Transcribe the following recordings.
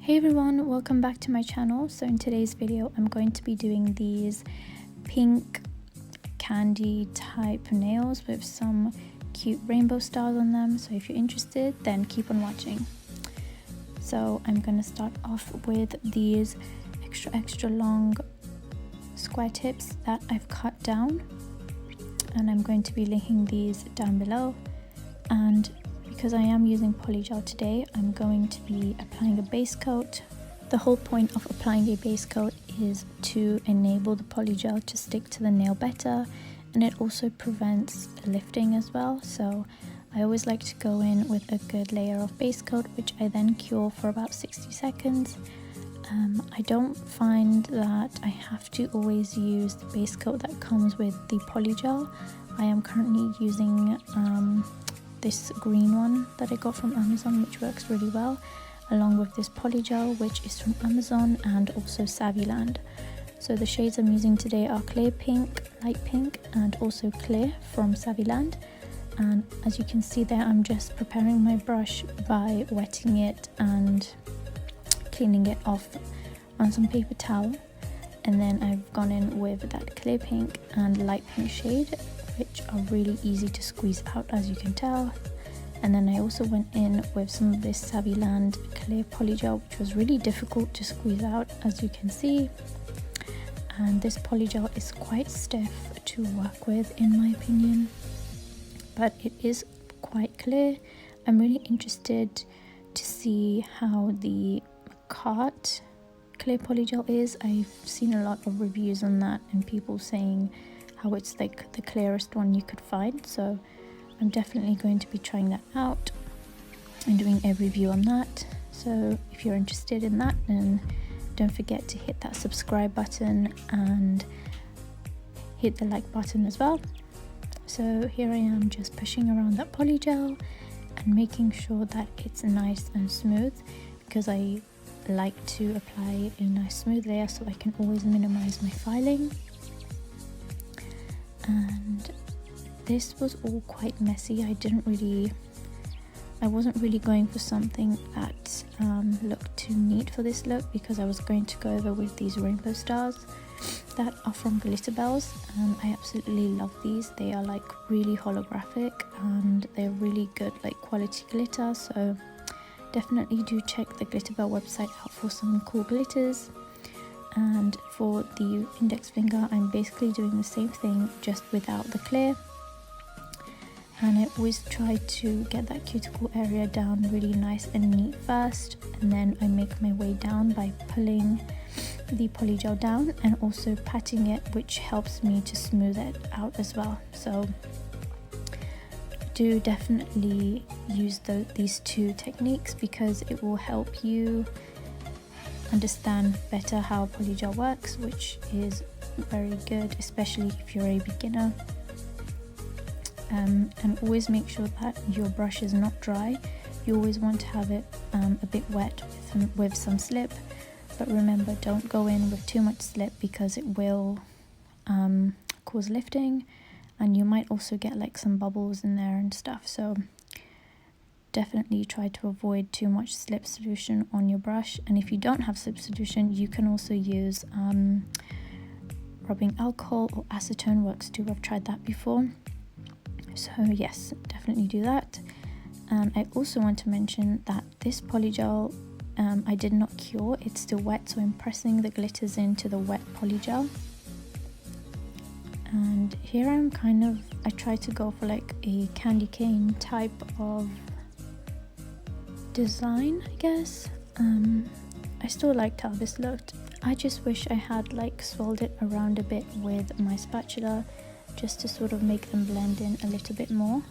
Hey everyone, welcome back to my channel. So in today's video I'm going to be doing these pink candy type nails with some cute rainbow stars on them. So if you're interested, then keep on watching. So I'm going to start off with these extra long square tips that I've cut down, and I'm going to be linking these down below. And because I am using Polygel today, I'm going to be applying a base coat. The whole point of applying a base coat is to enable the Polygel to stick to the nail better, and it also prevents lifting as well. So I always like to go in with a good layer of base coat, which I then cure for about 60 seconds. I don't find that I have to always use the base coat that comes with the Polygel. I am currently using this green one that I got from Amazon, which works really well, along with this Polygel, which is from Amazon, and also Saviland. So the shades I'm using today are Clear Pink, Light Pink, and also Clear from Saviland. And as you can see there, I'm just preparing my brush by wetting it and cleaning it off on some paper towel. And then I've gone in with that Clear Pink and Light Pink shade, which are really easy to squeeze out, as you can tell. And then I also went in with some of this Saviland Clear Polygel, which was really difficult to squeeze out, as you can see. And this Polygel is quite stiff to work with, in my opinion, but it is quite clear. I'm really interested to see how the Cart Clear Polygel is. I've seen a lot of reviews on that and people saying how it's like the clearest one you could find, so I'm definitely going to be trying that out and doing a review on that. So if you're interested in that, then don't forget to hit that subscribe button and hit the like button as well. So here I am just pushing around that Polygel and making sure that it's nice and smooth, because I like to apply a nice smooth layer so I can always minimize my filing. And this was all quite messy. I wasn't really going for something that looked too neat for this look, because I was going to go over with these rainbow stars that are from Glitterbels, and I absolutely love these. They are like really holographic and they're really good, like quality glitter. So definitely do check the Glitterbel website out for some cool glitters. And for the index finger, I'm basically doing the same thing, just without the clear. And I always try to get that cuticle area down really nice and neat first, and then I make my way down by pulling the Polygel down and also patting it, which helps me to smooth it out as well. So do definitely use these two techniques, because it will help you understand better how Polygel works, which is very good, especially if you're a beginner. And always make sure that your brush is not dry. You always want to have it a bit wet with some slip, but remember, don't go in with too much slip, because it will cause lifting, and you might also get like some bubbles in there and stuff. So definitely try to avoid too much slip solution on your brush. And if you don't have slip solution, you can also use rubbing alcohol or acetone, works too. I've tried that before. So yes, definitely do that. I also want to mention that this Polygel I did not cure, it's still wet, so I'm pressing the glitters into the wet Polygel. And here I try to go for like a candy cane type of design, I guess. I still liked how this looked. I just wish I had like swirled it around a bit with my spatula, just to sort of make them blend in a little bit more.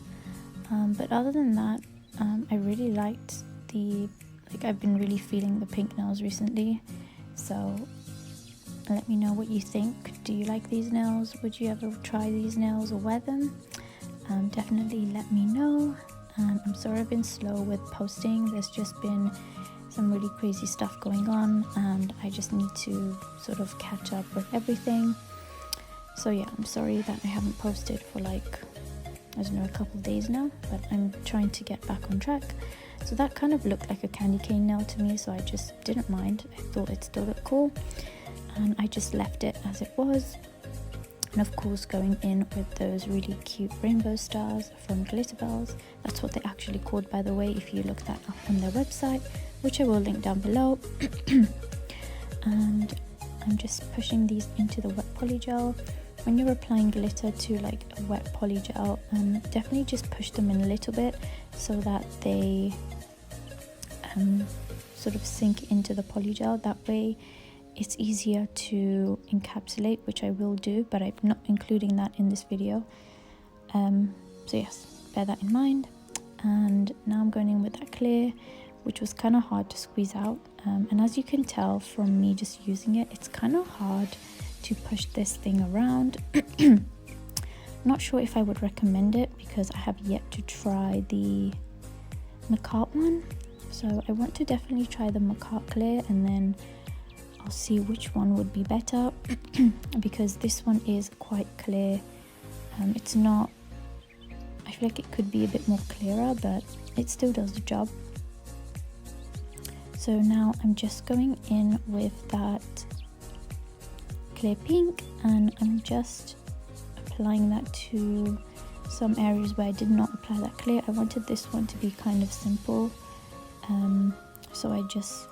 But other than that, I really liked I've been really feeling the pink nails recently. So let me know what you think. Do you like these nails? Would you ever try these nails or wear them? Definitely let me know. I'm sorry I've been slow with posting. There's just been some really crazy stuff going on, and I just need to sort of catch up with everything. So yeah, I'm sorry that I haven't posted for like I don't know, a couple of days now, but I'm trying to get back on track. So that kind of looked like a candy cane nail to me, so I just didn't mind. I thought it still looked cool, and I just left it as it was. And of course, going in with those really cute rainbow stars from Glitter Bells. That's what they're actually called, by the way, if you look that up on their website, which I will link down below. And I'm just pushing these into the wet polygel. When you're applying glitter to like a wet polygel, definitely just push them in a little bit so that they sort of sink into the polygel. That way it's easier to encapsulate, which I will do, but I'm not including that in this video. So yes, bear that in mind. And now I'm going in with that clear, which was kind of hard to squeeze out. And as you can tell from me just using it, it's kind of hard to push this thing around. Not sure if I would recommend it because I have yet to try the Macart one. So I want to definitely try the Macart clear, and then I'll see which one would be better because this one is quite clear. It's not, I feel like it could be a bit more clearer, but it still does the job. So now I'm just going in with that clear pink, and I'm just applying that to some areas where I did not apply that clear. I wanted this one to be kind of simple, so I just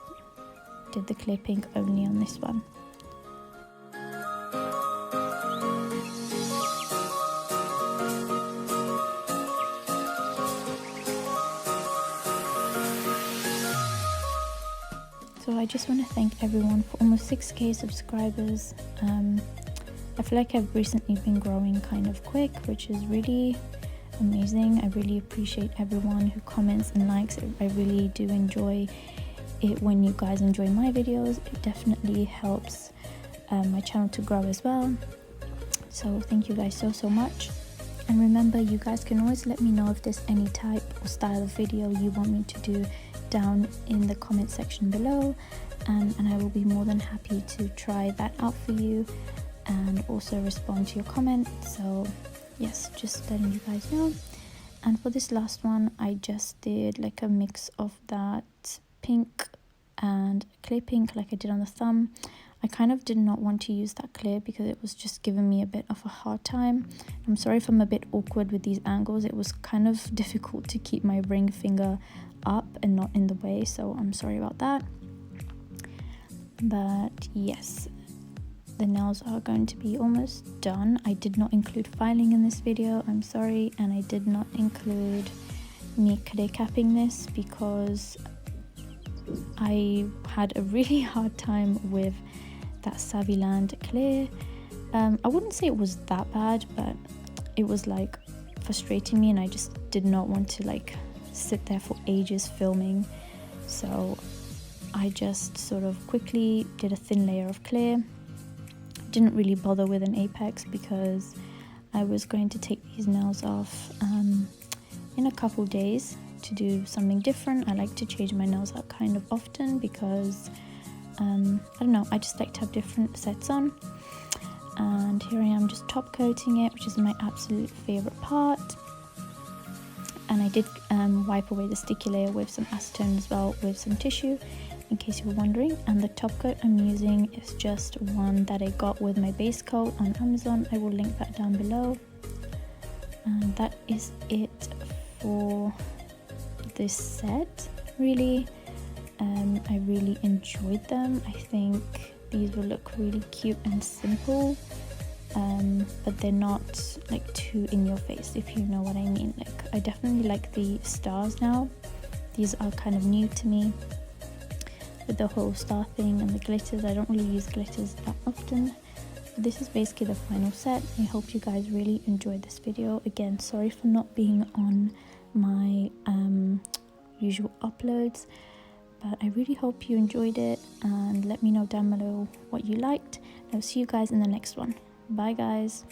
did the clear pink only on this one. So I just want to thank everyone for almost 6k subscribers. I feel like I've recently been growing kind of quick, which is really amazing. I really appreciate everyone who comments and likes it. I really do enjoy it when you guys enjoy my videos. It definitely helps my channel to grow as well. So thank you guys so much. And remember, you guys can always let me know if there's any type or style of video you want me to do down in the comment section below, and I will be more than happy to try that out for you and also respond to your comments. So yes, just letting you guys know. And for this last one, I just did like a mix of that pink and clear pink like I did on the thumb. I kind of did not want to use that clear because it was just giving me a bit of a hard time. I'm sorry if I'm a bit awkward with these angles. It was kind of difficult to keep my ring finger up and not in the way, so I'm sorry about that. But yes, the nails are going to be almost done. I did not include filing in this video, I'm sorry, and I did not include me clear capping this because I had a really hard time with that Saviland clear. I wouldn't say it was that bad, but it was like frustrating me, and I just did not want to like sit there for ages filming. So I just sort of quickly did a thin layer of clear. Didn't really bother with an apex because I was going to take these nails off in a couple days to do something different. I like to change my nails out kind of often because I don't know, I just like to have different sets on. And here I am just top coating it, which is my absolute favorite part. And I did wipe away the sticky layer with some acetone as well with some tissue, in case you were wondering. And the top coat I'm using is just one that I got with my base coat on Amazon. I will link that down below. And that is it for this set, really. I really enjoyed them. I think these will look really cute and simple, but they're not like too in your face, if you know what I mean. Like, I definitely like the stars now. These are kind of new to me with the whole star thing and the glitters. I don't really use glitters that often. But this is basically the final set. I hope you guys really enjoyed this video. Again, sorry for not being on my usual uploads, but I really hope you enjoyed it, and let me know down below what you liked. I'll see you guys in the next one. Bye guys.